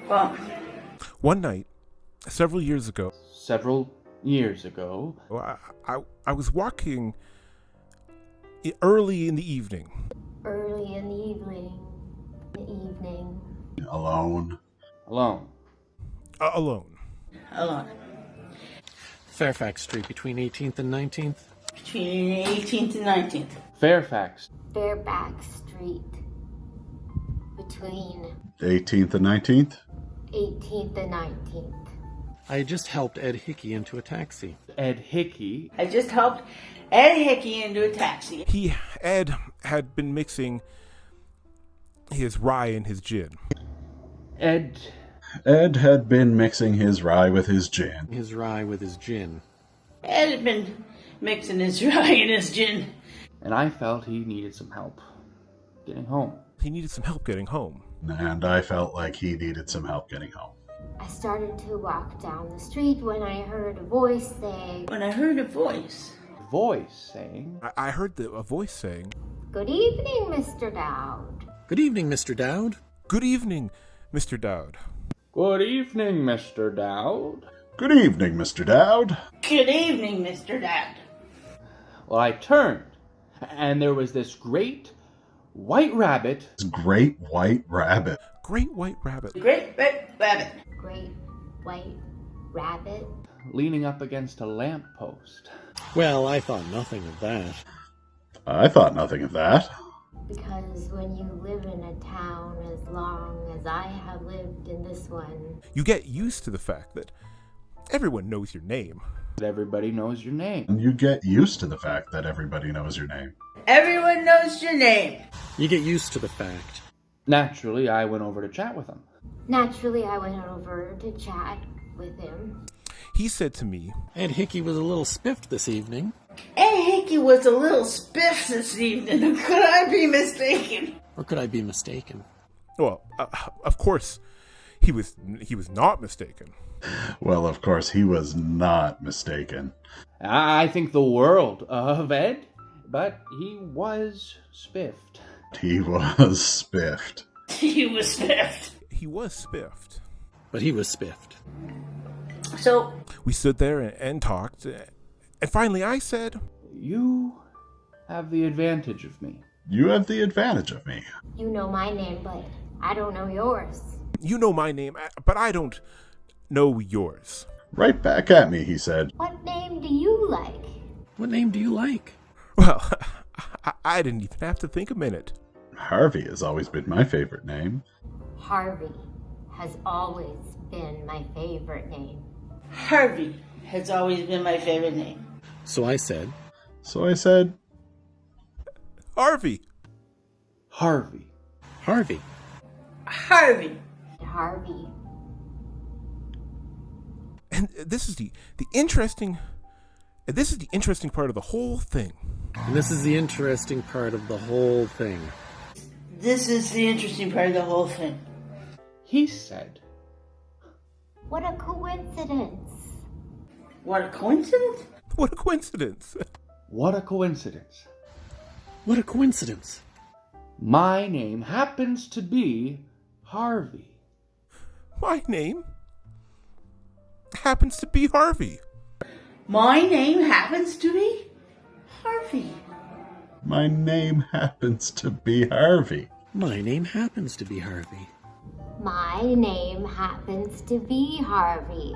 Well, One night, several years ago, I was walking early in the evening. Early in the evening. Alone. Alone. alone. Fairfax Street between 18th and 19th. Between 18th and 19th. Fairfax. Street. Between 18th and 19th? 18th and 19th. I had just helped Ed Hickey into a taxi. Ed Hickey. I just helped Ed Hickey into a taxi. Ed had been mixing his rye and his gin. Ed had been mixing his rye with his gin. His rye with his gin. Ed had been mixing his rye and his gin. And I felt he needed some help getting home. And I felt like he needed some help getting home. I started to walk down the street when I heard a voice say, Voice saying? I heard a voice saying, "Good evening, Mr. Dowd." Good evening, Mr. Dowd. Good evening, Mr. Dowd. Good evening, Mr. Dowd. Good evening, Mr. Dowd. Good evening, Mr. Dowd. Well, I turned, and there was this great white rabbit. Great white rabbit. Great white rabbit. Great red rabbit. Great white rabbit. Leaning up against a lamppost. Well, I thought nothing of that. I thought nothing of that. Because when you live in a town as long as I have lived in this one, You get used to the fact that everyone knows your name. Everybody knows your name. And you get used to the fact that everybody knows your name. Everyone knows your name. You get used to the fact. Naturally, I went over to chat with him. naturally I went over to chat with him. He said to me, Ed Hickey was a little spiffed this evening. Ed Hickey was a little spiff this evening. Could I be mistaken? Or could I be mistaken? well, of course, he was not mistaken. Well, of course, he was not mistaken. I think the world of Ed, but he was spiffed. He was spiffed. He was spiffed. He was spiffed. But he was spiffed. So, We stood there and talked, and finally I said, "You have the advantage of me. You have the advantage of me. You know my name, but I don't know yours. You know my name, but I don't know yours." Right back at me, he said. What name do you like? What name do you like? Well, I didn't even have to think a minute. Harvey has always been my favorite name. Harvey has always been my favorite name. Harvey has always been my favorite name. So I said, Harvey. Harvey. Harvey. Harvey. Harvey. And this is the interesting part of the whole thing. And this is the interesting part of the whole thing. This is the interesting part of the whole thing. He said, What a coincidence. What a coincidence? "What a coincidence." What a coincidence. What a coincidence. My name happens to be Harvey. My name happens to be Harvey. My name happens to be Harvey. My name happens to be Harvey. My name happens to be Harvey. My name happens to be Harvey.